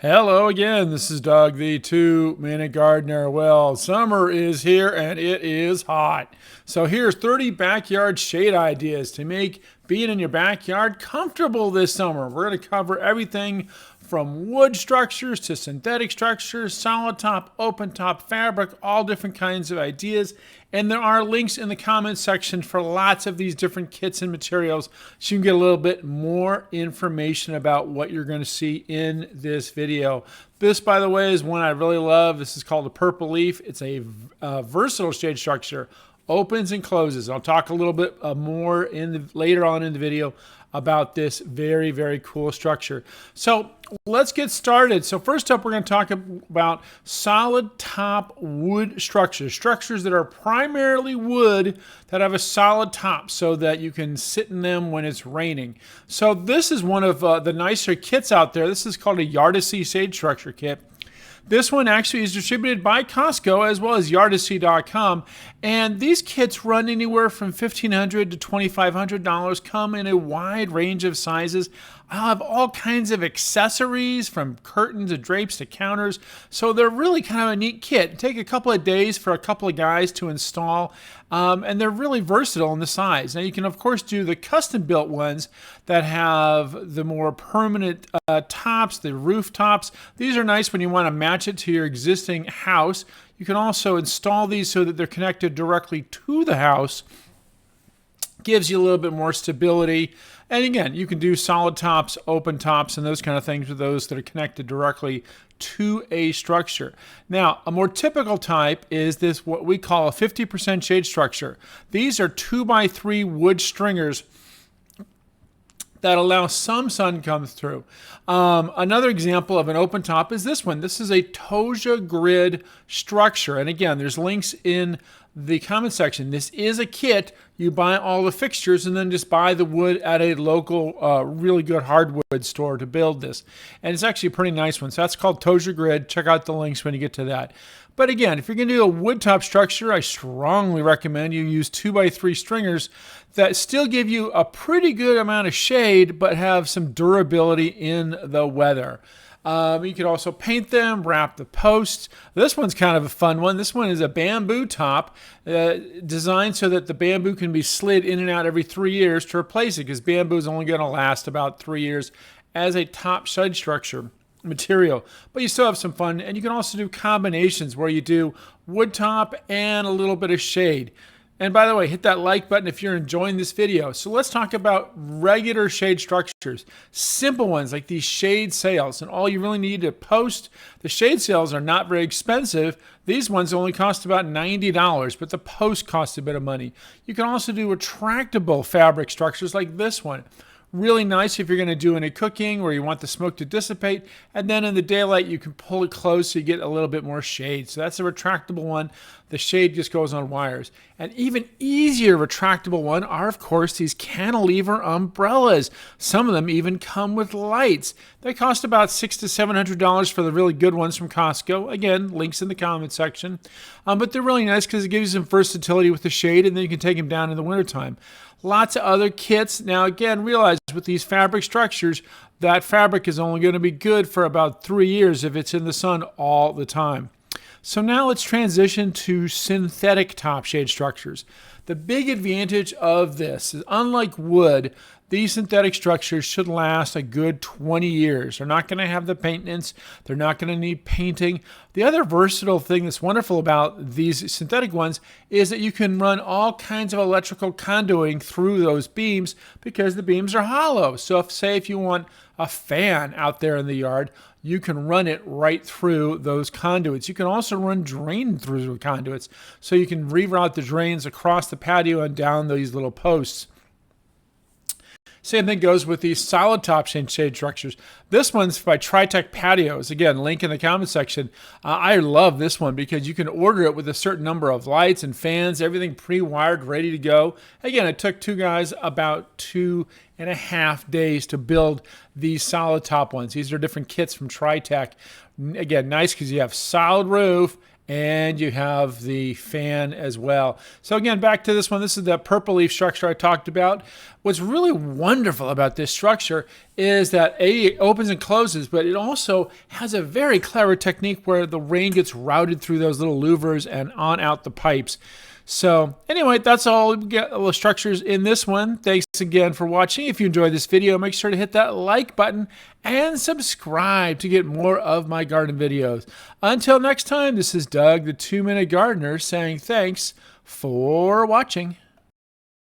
Hello again, this is Doug, the 2-Minute Gardener. Well, summer is here and it is hot. So here's 30 backyard shade ideas to make being in your backyard comfortable this summer. We're going to cover everything from wood structures to synthetic structures, solid top, open top, fabric, all different kinds of ideas. And there are links in the comments section for lots of these different kits and materials so you can get a little bit more information about what you're going to see in this video. This, by the way, is one I really love. This is called a purple leaf. It's a versatile shade structure. Opens and closes. I'll talk a little bit more later on in the video about this very, very cool structure. So let's get started. So first up, we're going to talk about solid top wood structures that are primarily wood that have a solid top so that you can sit in them when it's raining. So this is one of the nicer kits out there. This is called a YARDISTRY shade structure kit. This one actually is distributed by Costco as well as yardistry.com, and these kits run anywhere from $1,500 to $2,500, come in a wide range of sizes. I'll have all kinds of accessories from curtains to drapes to counters, so they're really kind of a neat kit. Take a couple of days for a couple of guys to install, and they're really versatile in the size. Now you can of course do the custom built ones that have the more permanent tops, the roof tops. These are nice when you want to match it to your existing house. You can also install these so that they're connected directly to the house. Gives you a little bit more stability. And again, you can do solid tops, open tops, and those kind of things with those that are connected directly to a structure. Now, a more typical type is this, what we call a 50% shade structure. These are 2x3 wood stringers that allow some sun to come through. Another example of an open top is this one. This is a TOJAGRID structure. And again, there's links in the comment section. This is a kit. You buy all the fixtures and then just buy the wood at a local really good hardwood store to build this. And it's actually a pretty nice one. So that's called TOJAGRID. Check out the links when you get to that. But again, if you're going to do a wood top structure, I strongly recommend you use 2x3 stringers that still give you a pretty good amount of shade but have some durability in the weather. You could also paint them, wrap the posts. This one's kind of a fun one. This one is a bamboo top designed so that the bamboo can be slid in and out every 3 years to replace it, because bamboo is only going to last about 3 years as a top shade structure material. But you still have some fun, and you can also do combinations where you do wood top and a little bit of shade. And by the way, hit that like button if you're enjoying this video. So let's talk about regular shade structures. Simple ones like these shade sails. And all you really need to post, the shade sails are not very expensive. These ones only cost about $90, but the post costs a bit of money. You can also do retractable fabric structures like this one. Really nice if you're going to do any cooking where you want the smoke to dissipate, and then in the daylight you can pull it close so you get a little bit more shade. So that's a retractable one. The shade just goes on wires. An even easier retractable one are, of course, these cantilever umbrellas. Some of them even come with lights. They cost about $600 to $700 for the really good ones from Costco. Again, links in the comment section. But they're really nice because it gives you some versatility with the shade, and then you can take them down in the wintertime. Lots of other kits. Now again, realize with these fabric structures, that fabric is only going to be good for about 3 years if it's in the sun all the time. So now let's transition to synthetic top shade structures. The big advantage of this is, unlike wood, these synthetic structures should last a good 20 years. They're not going to have the maintenance. They're not going to need painting. The other versatile thing that's wonderful about these synthetic ones is that you can run all kinds of electrical conduiting through those beams because the beams are hollow. So if you want a fan out there in the yard, you can run it right through those conduits. You can also run drain through the conduits, so you can reroute the drains across the patio and down these little posts. Same thing goes with these solid top shade structures. This one's by Tritech Patios. Again, link in the comment section. I love this one because you can order it with a certain number of lights and fans, everything pre-wired, ready to go. Again, it took two guys about 2.5 days to build these solid top ones. These are different kits from Tritech. Again, nice because you have solid roof and you have the fan as well. So again, back to this one. This is the purple leaf structure I talked about. What's really wonderful about this structure is that it opens and closes, but it also has a very clever technique where the rain gets routed through those little louvers and on out the pipes. So anyway, that's all we get, all the structures in this one. Thanks again for watching. If you enjoyed this video, make sure to hit that like button and subscribe to get more of my garden videos. Until next time, this is Doug, the 2-Minute Gardener, saying thanks for watching.